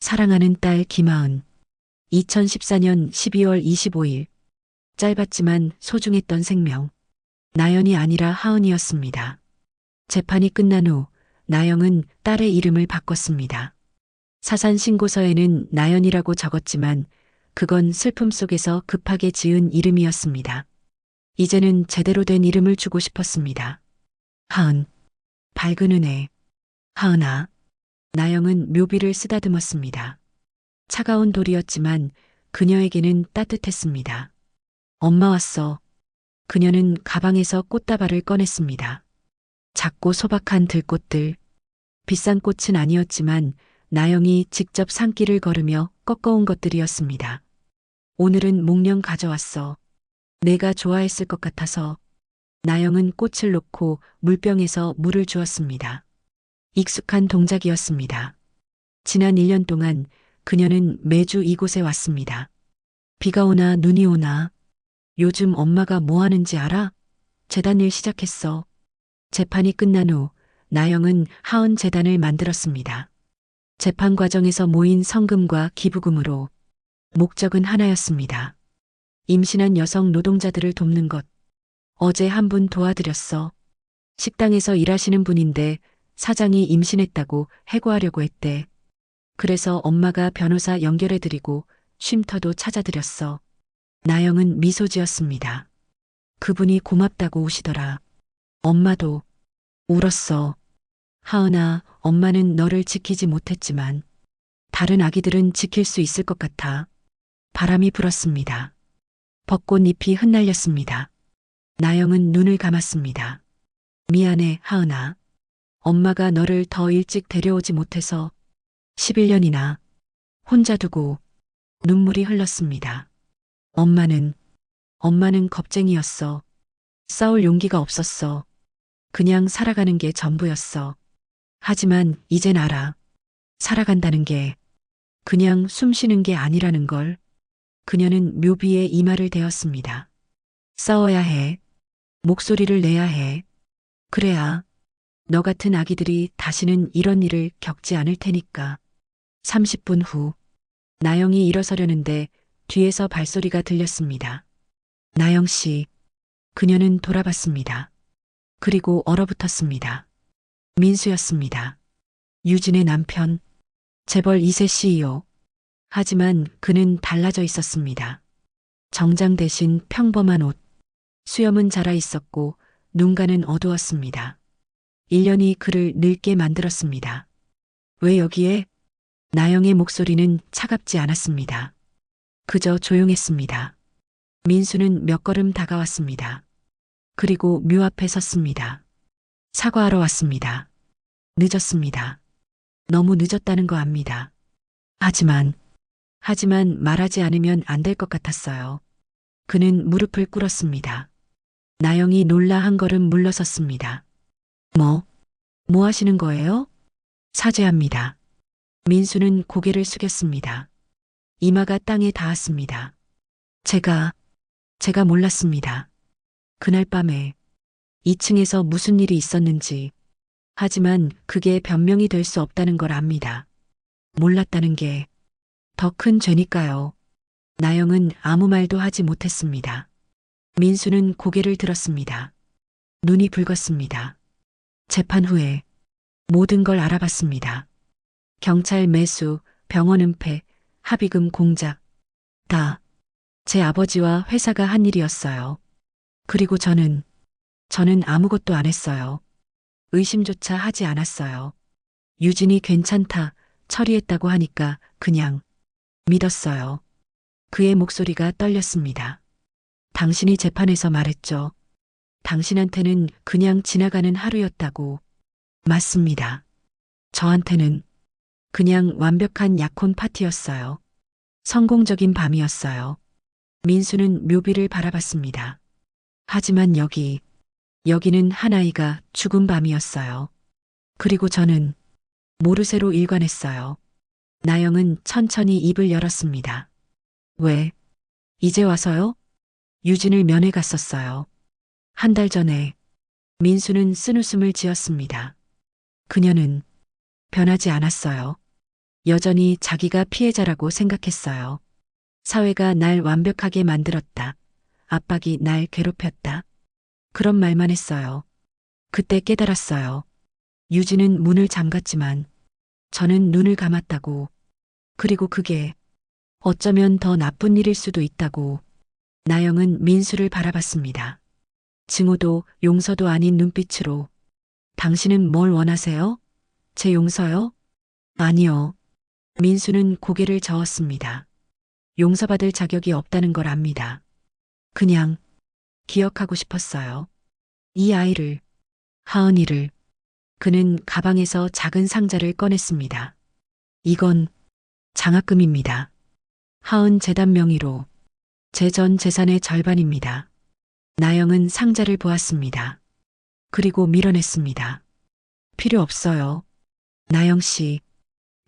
사랑하는 딸 김하은. 2014년 12월 25일. 짧았지만 소중했던 생명. 나연이 아니라 하은이었습니다. 재판이 끝난 후 나영은 딸의 이름을 바꿨습니다. 사산 신고서에는 나연이라고 적었지만 그건 슬픔 속에서 급하게 지은 이름이었습니다. 이제는 제대로 된 이름을 주고 싶었습니다. 하은. 밝은 은혜. 하은아. 나영은 묘비를 쓰다듬었습니다. 차가운 돌이었지만 그녀에게는 따뜻했습니다. 엄마 왔어. 그녀는 가방에서 꽃다발을 꺼냈습니다. 작고 소박한 들꽃들. 비싼 꽃은 아니었지만 나영이 직접 산길을 걸으며 꺾어온 것들이었습니다. 오늘은 목련 가져왔어. 내가 좋아했을 것 같아서. 나영은 꽃을 놓고 물병에서 물을 주었습니다. 익숙한 동작이었습니다. 지난 1년 동안 그녀는 매주 이곳에 왔습니다. 비가 오나 눈이 오나. 요즘 엄마가 뭐 하는지 알아? 재단 일 시작했어. 재판이 끝난 후 나영은 하은 재단을 만들었습니다. 재판 과정에서 모인 성금과 기부금으로 목적은 하나였습니다. 임신한 여성 노동자들을 돕는 것. 어제 한 분 도와드렸어. 식당에서 일하시는 분인데 사장이 임신했다고 해고하려고 했대. 그래서 엄마가 변호사 연결해드리고 쉼터도 찾아드렸어. 나영은 미소 지었습니다. 그분이 고맙다고 우시더라. 엄마도 울었어. 하은아, 엄마는 너를 지키지 못했지만 다른 아기들은 지킬 수 있을 것 같아. 바람이 불었습니다. 벚꽃잎이 흩날렸습니다. 나영은 눈을 감았습니다. 미안해, 하은아. 엄마가 너를 더 일찍 데려오지 못해서 11년이나 혼자 두고. 눈물이 흘렀습니다. 엄마는 겁쟁이였어. 싸울 용기가 없었어. 그냥 살아가는 게 전부였어. 하지만 이젠 알아. 살아간다는 게 그냥 숨 쉬는 게 아니라는 걸. 그녀는 묘비에 이마를 대었습니다. 싸워야 해. 목소리를 내야 해. 그래야 너 같은 아기들이 다시는 이런 일을 겪지 않을 테니까. 30분 후 나영이 일어서려는데 뒤에서 발소리가 들렸습니다. 나영 씨. 그녀는 돌아봤습니다. 그리고 얼어붙었습니다. 민수였습니다. 유진의 남편. 재벌 2세 CEO. 하지만 그는 달라져 있었습니다. 정장 대신 평범한 옷. 수염은 자라 있었고 눈가는 어두웠습니다. 1년이 그를 늙게 만들었습니다. 왜 여기에? 나영의 목소리는 차갑지 않았습니다. 그저 조용했습니다. 민수는 몇 걸음 다가왔습니다. 그리고 묘 앞에 섰습니다. 사과하러 왔습니다. 늦었습니다. 너무 늦었다는 거 압니다. 하지만 말하지 않으면 안 될 것 같았어요. 그는 무릎을 꿇었습니다. 나영이 놀라 한 걸음 물러섰습니다. 뭐 하시는 거예요? 사죄합니다. 민수는 고개를 숙였습니다. 이마가 땅에 닿았습니다. 제가 몰랐습니다. 그날 밤에 2층에서 무슨 일이 있었는지 하지만 그게 변명이 될 수 없다는 걸 압니다. 몰랐다는 게 더 큰 죄니까요. 나영은 아무 말도 하지 못했습니다. 민수는 고개를 들었습니다. 눈이 붉었습니다. 재판 후에 모든 걸 알아봤습니다. 경찰 매수, 병원 은폐, 합의금 공작, 다 제 아버지와 회사가 한 일이었어요. 그리고 저는 아무것도 안 했어요. 의심조차 하지 않았어요. 유진이 괜찮다, 처리했다고 하니까 그냥 믿었어요. 그의 목소리가 떨렸습니다. 당신이 재판에서 말했죠. 당신한테는 그냥 지나가는 하루였다고. 맞습니다. 저한테는 그냥 완벽한 약혼 파티였어요. 성공적인 밤이었어요. 민수는 묘비를 바라봤습니다. 하지만 여기는 한 아이가 죽은 밤이었어요. 그리고 저는 모르쇠로 일관했어요. 나영은 천천히 입을 열었습니다. 왜? 이제 와서요? 유진을 면회 갔었어요. 한 달 전에. 민수는 쓴웃음을 지었습니다. 그녀는 변하지 않았어요. 여전히 자기가 피해자라고 생각했어요. 사회가 날 완벽하게 만들었다. 압박이 날 괴롭혔다. 그런 말만 했어요. 그때 깨달았어요. 유진은 문을 잠갔지만 저는 눈을 감았다고. 그리고 그게 어쩌면 더 나쁜 일일 수도 있다고. 나영은 민수를 바라봤습니다. 증오도 용서도 아닌 눈빛으로. 당신은 뭘 원하세요? 제 용서요? 아니요. 민수는 고개를 저었습니다. 용서받을 자격이 없다는 걸 압니다. 그냥 기억하고 싶었어요. 이 아이를, 하은이를. 그는 가방에서 작은 상자를 꺼냈습니다. 이건 장학금입니다. 하은 재단 명의로 제 전 재산의 절반입니다. 나영은 상자를 보았습니다. 그리고 밀어냈습니다. 필요 없어요. 나영 씨,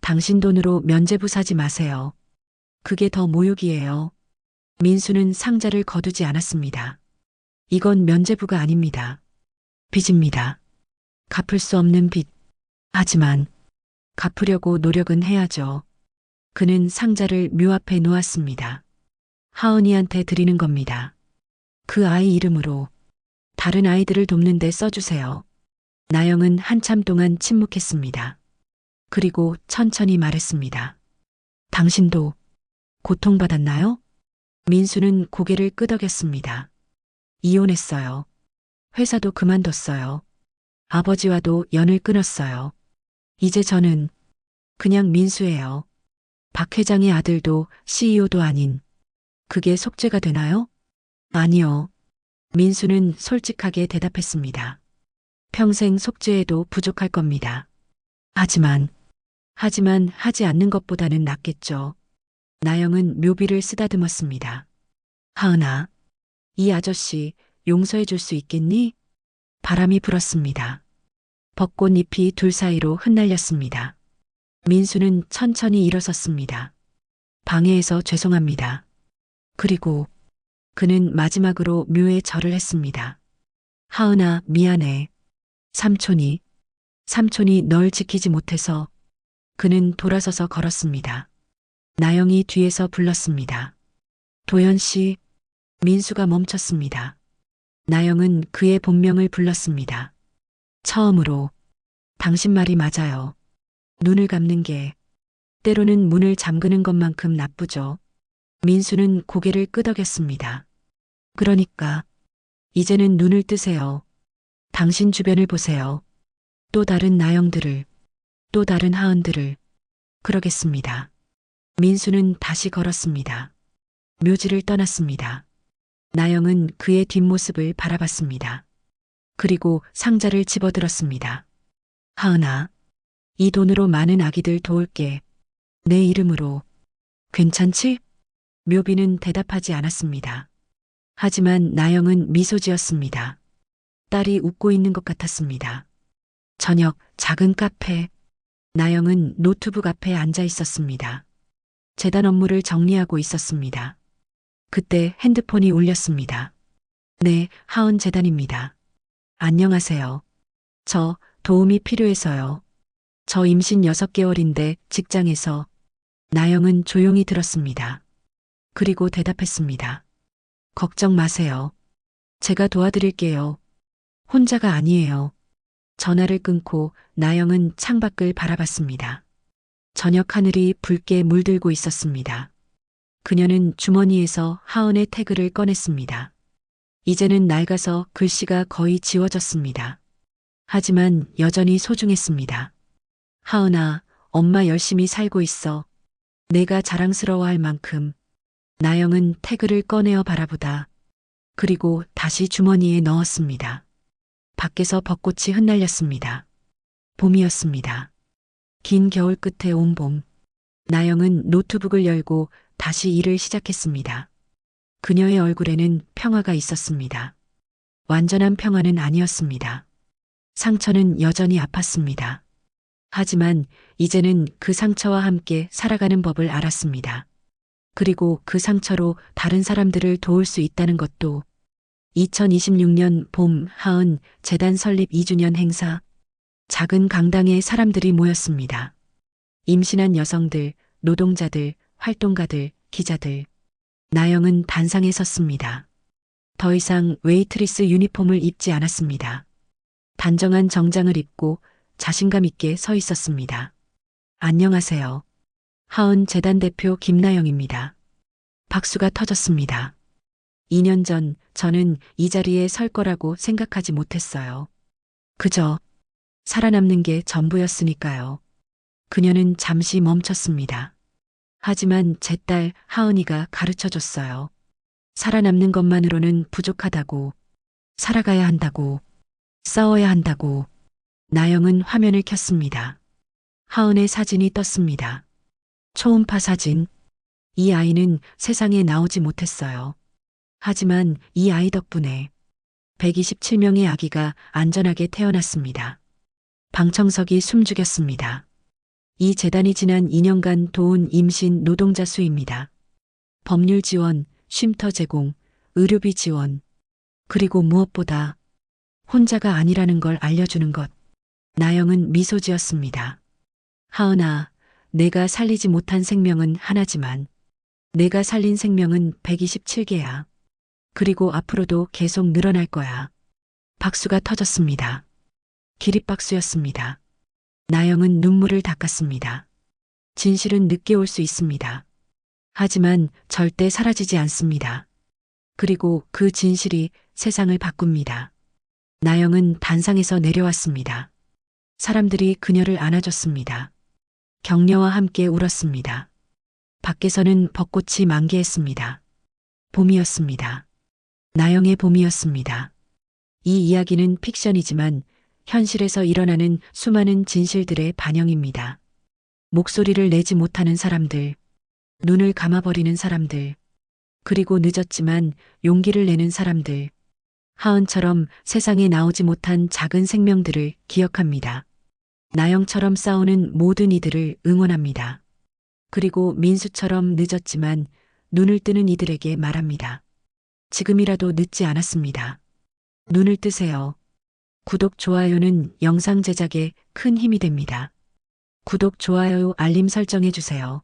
당신 돈으로 면죄부 사지 마세요. 그게 더 모욕이에요. 민수는 상자를 거두지 않았습니다. 이건 면죄부가 아닙니다. 빚입니다. 갚을 수 없는 빚. 하지만 갚으려고 노력은 해야죠. 그는 상자를 묘 앞에 놓았습니다. 하은이한테 드리는 겁니다. 그 아이 이름으로 다른 아이들을 돕는 데 써주세요. 나영은 한참 동안 침묵했습니다. 그리고 천천히 말했습니다. 당신도 고통받았나요? 민수는 고개를 끄덕였습니다. 이혼했어요. 회사도 그만뒀어요. 아버지와도 연을 끊었어요. 이제 저는 그냥 민수예요. 박 회장의 아들도 CEO도 아닌. 그게 속죄가 되나요? 아니요. 민수는 솔직하게 대답했습니다. 평생 속죄해도 부족할 겁니다. 하지만 하지 않는 것보다는 낫겠죠. 나영은 묘비를 쓰다듬었습니다. 하은아, 이 아저씨 용서해 줄 수 있겠니? 바람이 불었습니다. 벚꽃잎이 둘 사이로 흩날렸습니다. 민수는 천천히 일어섰습니다. 방해해서 죄송합니다. 그리고 그는 마지막으로 묘에 절을 했습니다. 하은아, 미안해. 삼촌이 널 지키지 못해서. 그는 돌아서서 걸었습니다. 나영이 뒤에서 불렀습니다. 도연 씨. 민수가 멈췄습니다. 나영은 그의 본명을 불렀습니다. 처음으로. 당신 말이 맞아요. 눈을 감는 게 때로는 문을 잠그는 것만큼 나쁘죠. 민수는 고개를 끄덕였습니다. 그러니까 이제는 눈을 뜨세요. 당신 주변을 보세요. 또 다른 나영들을, 또 다른 하은들을. 그러겠습니다. 민수는 다시 걸었습니다. 묘지를 떠났습니다. 나영은 그의 뒷모습을 바라봤습니다. 그리고 상자를 집어들었습니다. 하은아, 이 돈으로 많은 아기들 도울게. 내 이름으로. 괜찮지? 묘비는 대답하지 않았습니다. 하지만 나영은 미소 지었습니다. 딸이 웃고 있는 것 같았습니다. 저녁 작은 카페. 나영은 노트북 앞에 앉아 있었습니다. 재단 업무를 정리하고 있었습니다. 그때 핸드폰이 울렸습니다. 네, 하은 재단입니다. 안녕하세요. 저 도움이 필요해서요. 저 임신 6개월인데 직장에서. 나영은 조용히 들었습니다. 그리고 대답했습니다. 걱정 마세요. 제가 도와드릴게요. 혼자가 아니에요. 전화를 끊고 나영은 창밖을 바라봤습니다. 저녁 하늘이 붉게 물들고 있었습니다. 그녀는 주머니에서 하은의 태그를 꺼냈습니다. 이제는 낡아서 글씨가 거의 지워졌습니다. 하지만 여전히 소중했습니다. 하은아, 엄마 열심히 살고 있어. 내가 자랑스러워할 만큼. 나영은 태그를 꺼내어 바라보다. 그리고 다시 주머니에 넣었습니다. 밖에서 벚꽃이 흩날렸습니다. 봄이었습니다. 긴 겨울 끝에 온 봄. 나영은 노트북을 열고 다시 일을 시작했습니다. 그녀의 얼굴에는 평화가 있었습니다. 완전한 평화는 아니었습니다. 상처는 여전히 아팠습니다. 하지만 이제는 그 상처와 함께 살아가는 법을 알았습니다. 그리고 그 상처로 다른 사람들을 도울 수 있다는 것도. 2026년 봄 하은 재단 설립 2주년 행사. 작은 강당에 사람들이 모였습니다. 임신한 여성들, 노동자들, 활동가들, 기자들. 나영은 단상에 섰습니다. 더 이상 웨이트리스 유니폼을 입지 않았습니다. 단정한 정장을 입고 자신감 있게 서 있었습니다. 안녕하세요. 하은 재단 대표 김나영입니다. 박수가 터졌습니다. 2년 전 저는 이 자리에 설 거라고 생각하지 못했어요. 그저 살아남는 게 전부였으니까요. 그녀는 잠시 멈췄습니다. 하지만 제 딸 하은이가 가르쳐 줬어요. 살아남는 것만으로는 부족하다고, 살아가야 한다고, 싸워야 한다고. 나영은 화면을 켰습니다. 하은의 사진이 떴습니다. 초음파 사진. 이 아이는 세상에 나오지 못했어요. 하지만 이 아이 덕분에 127명의 아기가 안전하게 태어났습니다. 방청석이 숨죽였습니다. 이 재단이 지난 2년간 도운 임신 노동자 수입니다. 법률 지원, 쉼터 제공, 의료비 지원, 그리고 무엇보다 혼자가 아니라는 걸 알려주는 것. 나영은 미소 지었습니다. 하은아, 내가 살리지 못한 생명은 하나지만 내가 살린 생명은 127개야. 그리고 앞으로도 계속 늘어날 거야. 박수가 터졌습니다. 기립박수였습니다. 나영은 눈물을 닦았습니다. 진실은 늦게 올 수 있습니다. 하지만 절대 사라지지 않습니다. 그리고 그 진실이 세상을 바꿉니다. 나영은 단상에서 내려왔습니다. 사람들이 그녀를 안아줬습니다. 격려와 함께 울었습니다. 밖에서는 벚꽃이 만개했습니다. 봄이었습니다. 나영의 봄이었습니다. 이 이야기는 픽션이지만 현실에서 일어나는 수많은 진실들의 반영입니다. 목소리를 내지 못하는 사람들, 눈을 감아버리는 사람들, 그리고 늦었지만 용기를 내는 사람들. 하은처럼 세상에 나오지 못한 작은 생명들을 기억합니다. 나영처럼 싸우는 모든 이들을 응원합니다. 그리고 민수처럼 늦었지만 눈을 뜨는 이들에게 말합니다. 지금이라도 늦지 않았습니다. 눈을 뜨세요. 구독, 좋아요는 영상 제작에 큰 힘이 됩니다. 구독, 좋아요, 알림 설정해 주세요.